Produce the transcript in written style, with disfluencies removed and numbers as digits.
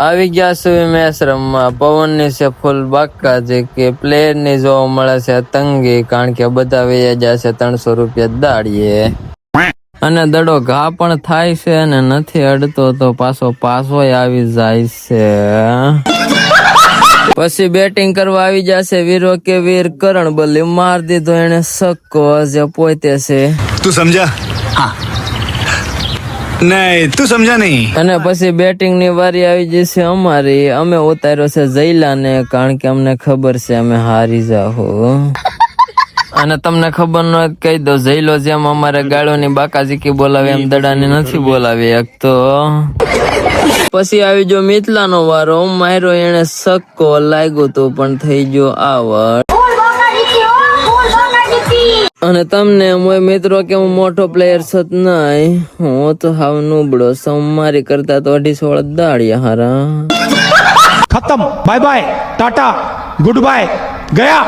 આવી ગયા છે મેચ રમવા. પવનની છે ફૂલ બાકાજી કે પ્લેયરની જોવા મળે છે તંગી, કારણ કે બધા વૈયા જશે 300 રૂપિયા દાડીએ. અને દડો ઘા પણ થાય છે અને નથી અડતો તો પાછો આવી જાય છે. પછી બેટિંગ કરવા આવી જશે વીરો કે વીર કરણ બલ્લી માર દીધો એને સક્કો જે પોતે છે. તું સમજા? હા. નહીં તું સમજા નહીં. અને પછી બેટિંગ ની વારી આવી જશે અમારી. અમે ઉતાર્યો છે જયલાને, કારણ કે અમને ખબર છે અમે હારી જાહો. અને તમને ખબર ન હોય કહી દો, જયલો જેમ અમારે ગાળોની બાકાજીકી બોલાવે એમ દડાને નથી બોલાવી એક તો. પછી આવી જો મિથલાનો વારો. માર્યો એને સક્કો, લાગ્યો તો પણ થઈ ગયો આવડ. અને તમને એમ હોય મિત્રો કે હું મોટો પ્લેયર છું નહીં, હું તો હાવ નુબળો છું. મારી કરતા તો 250 દાડિયા હારા. खत्म, bye bye, tata, good bye, गया.